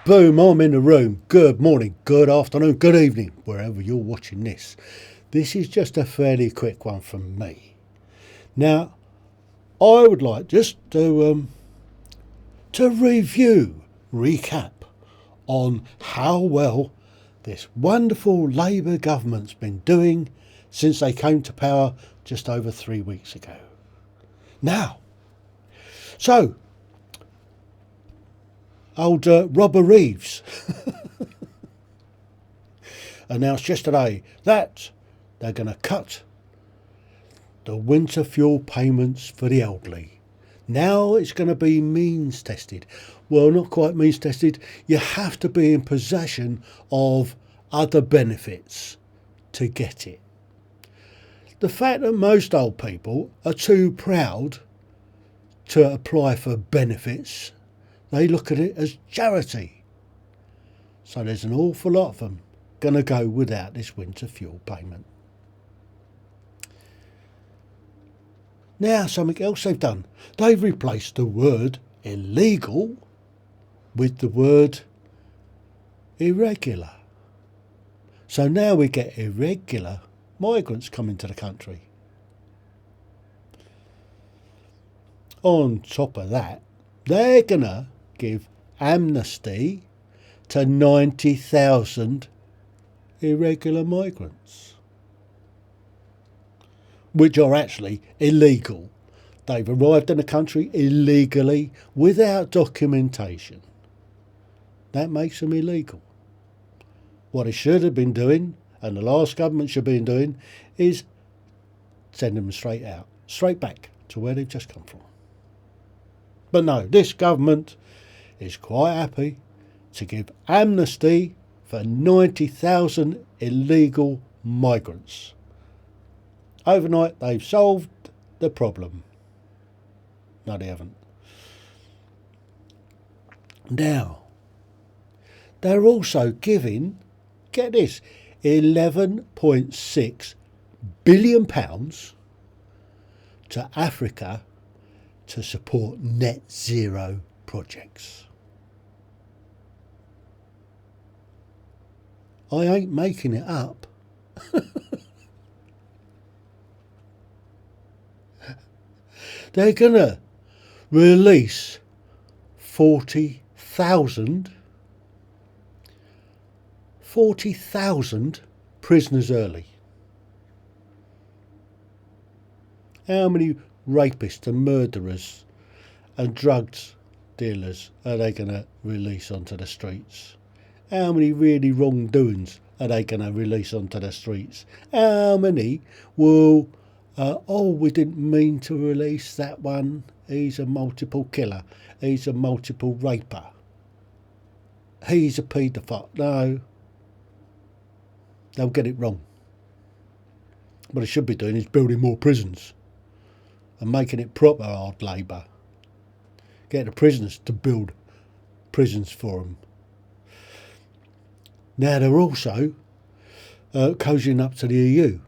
Boom, I'm in the room. Good morning, good afternoon, good evening, wherever you're watching this. This is just a fairly quick one from me. Now, I would like just to recap on how well this wonderful Labour government's been doing since they came to power just over 3 weeks ago. Now, so, old Robert Reeves announced yesterday that they're going to cut the winter fuel payments for the elderly. Now it's going to be means tested. Well, not quite means tested. You have to be in possession of other benefits to get it. The fact that most old people are too proud to apply for benefits, they look at it as charity. So there's an awful lot of them going to go without this winter fuel payment. Now, something else they've done. They've replaced the word illegal with the word irregular. So now we get irregular migrants coming to the country. On top of that, they're going to give amnesty to 90,000 irregular migrants, which are actually illegal. They've arrived in the country illegally without documentation. That makes them illegal. What they should have been doing, and the last government should have been doing, is send them straight out, straight back to where they've just come from. But no, this government is quite happy to give amnesty for 90,000 illegal migrants. Overnight, they've solved the problem. No, they haven't. Now, they're also giving, get this, £11.6 billion to Africa to support net zero projects. I ain't making it up. They're going to release 40,000 prisoners early. How many rapists and murderers and drugs dealers are they going to release onto the streets? How many really wrongdoings are they going to release onto the streets? How many will, we didn't mean to release that one. He's a multiple killer. He's a multiple raper. He's a paedophile. No, they'll get it wrong. What they should be doing is building more prisons and making it proper hard labour. Get the prisoners to build prisons for them. Now they're also cozying up to the EU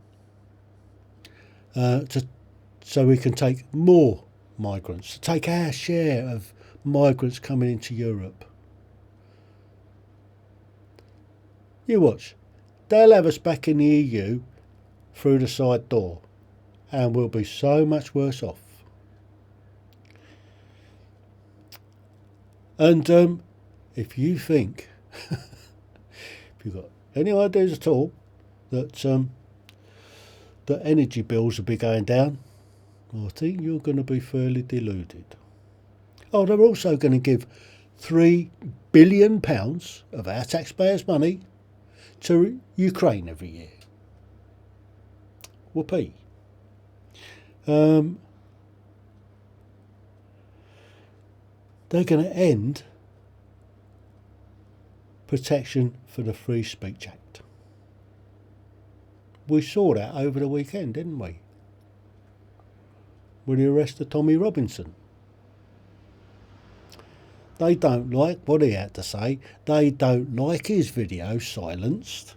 so we can take more migrants, to take our share of migrants coming into Europe. You watch, they'll have us back in the EU through the side door and we'll be so much worse off. And if you think, if you've got any ideas at all that that energy bills will be going down, I think you're going to be fairly deluded. Oh, they're also going to give £3 billion of our taxpayers' money to Ukraine every year. Whoopee. They're going to end protection for the Free Speech Act. We saw that over the weekend, didn't we? With the arrest of Tommy Robinson. They don't like what he had to say. They don't like his video silenced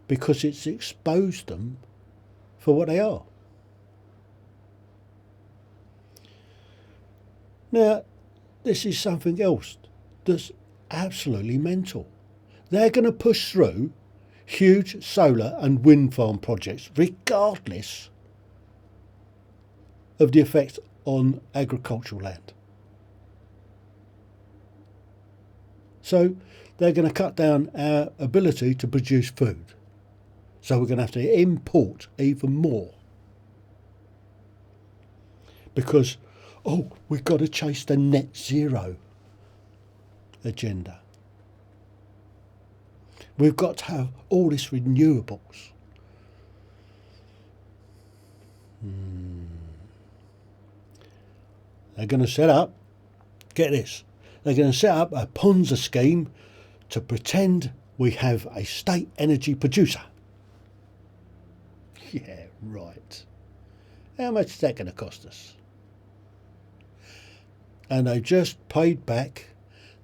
because it's exposed them for what they are. Now, this is something else that's absolutely mental. They're going to push through huge solar and wind farm projects regardless of the effect on agricultural land. So they're going to cut down our ability to produce food. So we're going to have to import even more. Because, we've got to chase the net zero agenda. We've got to have all this renewables. They're going to set up, get this, they're going to set up a Ponzi scheme to pretend we have a state energy producer. Yeah, right. How much is that going to cost us? And they've just paid back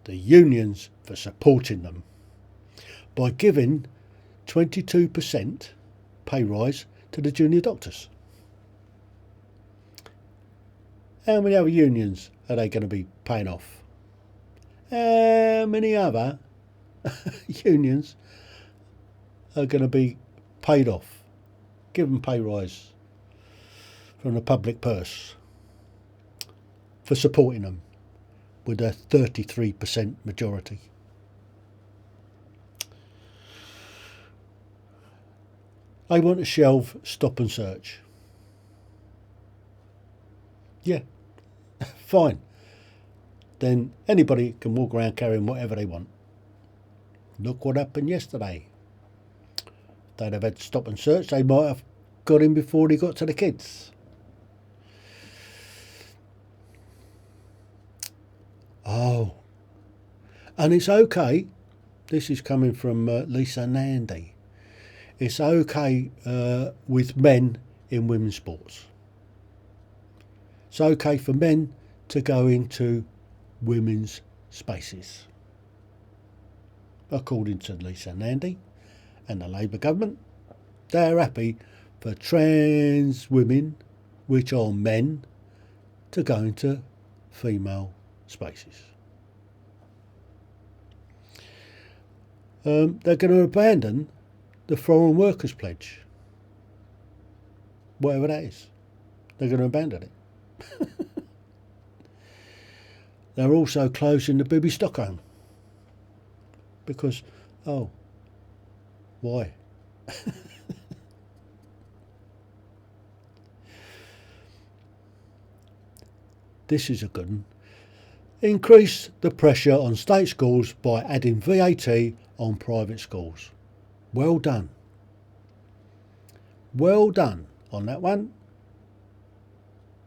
the unions for supporting them by giving 22% pay rise to the junior doctors. How many other unions are they going to be paying off? How many other unions are going to be paid off, given pay rise from the public purse for supporting them with a 33% majority? They want to shelve stop and search. Yeah, fine. Then anybody can walk around carrying whatever they want. Look what happened yesterday. If they'd have had stop and search, they might have got him before he got to the kids. Oh, and it's okay. This is coming from Lisa Nandy. It's okay with men in women's sports. It's okay for men to go into women's spaces. According to Lisa Nandy and the Labour government, they're happy for trans women, which are men, to go into female spaces. They're going to abandon the Foreign Workers Pledge. Whatever that is. They're going to abandon it. They're also closing the Bibi Stockholm. Because, why? This is a good one. Increase the pressure on state schools by adding VAT on private schools. Well done. Well done on that one.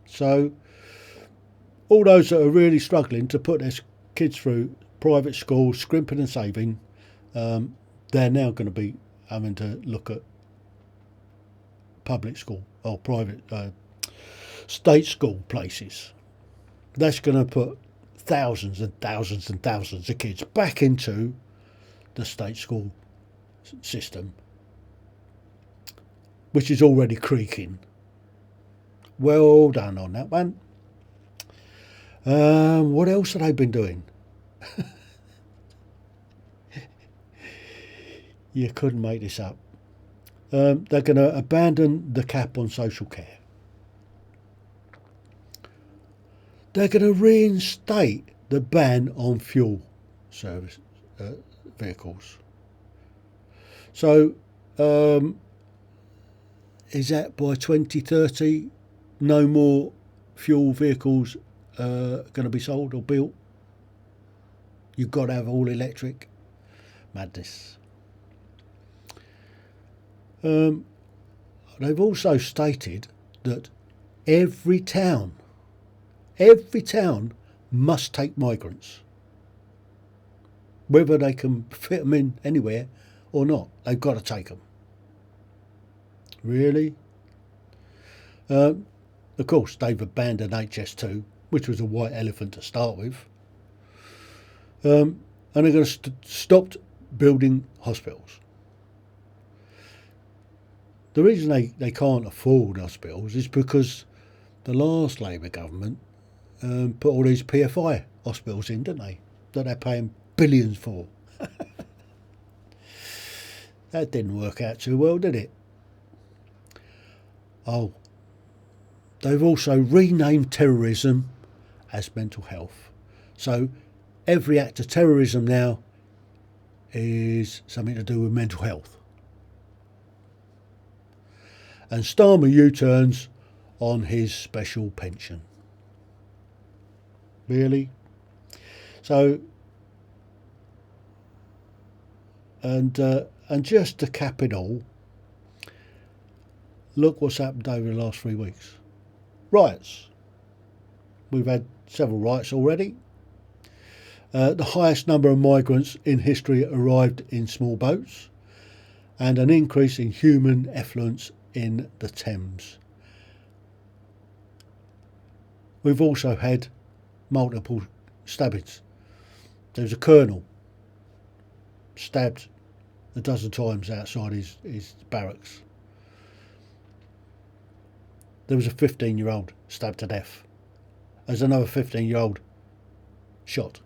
So, all those that are really struggling to put their kids through private schools, scrimping and saving, they're now going to be having to look at public school or private state school places. That's going to put thousands and thousands and thousands of kids back into the state school system, which is already creaking. Well done on that one. What else have they been doing? You couldn't make this up. They're going to abandon the cap on social care. They're going to reinstate the ban on fuel service vehicles. So, is that by 2030 no more fuel vehicles going to be sold or built? You've got to have all electric. Madness. They've also stated that every town must take migrants. Whether they can fit them in anywhere or not, they've got to take them. Really? Of course, they've abandoned HS2, which was a white elephant to start with. And they're going to stop building hospitals. The reason they can't afford hospitals is because the last Labour government put all these PFI hospitals in, didn't they? That they're paying billions for. That didn't work out too well, did it? Oh, they've also renamed terrorism as mental health. So every act of terrorism now is something to do with mental health. And Starmer U-turns on his special pension. Really? So, and just to cap it all, look what's happened over the last 3 weeks. Riots. We've had several riots already. The highest number of migrants in history arrived in small boats, and an increase in human effluence in the Thames. We've also had multiple stabbings. There was a colonel stabbed a dozen times outside his barracks. There was a 15-year-old stabbed to death. There's another 15-year-old shot.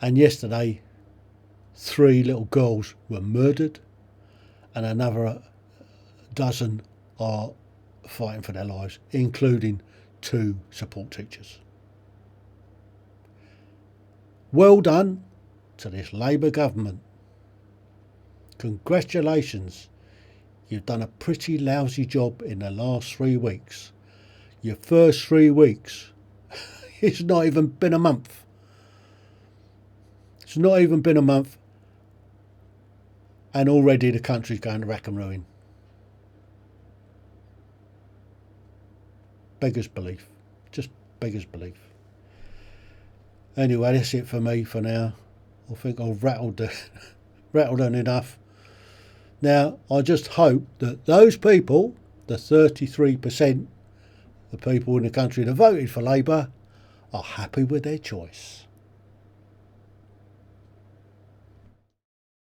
And yesterday, 3 little girls were murdered, and another dozen are fighting for their lives, including 2 support teachers. Well done to this Labour government. Congratulations. You've done a pretty lousy job in the last 3 weeks. Your first 3 weeks, it's not even been a month. It's not even been a month, and already the country's going to rack and ruin. Beggars belief. Just beggars belief. Anyway, that's it for me for now. I think I've rattled on enough. Now, I just hope that those people, the 33% of people in the country that voted for Labour, are happy with their choice.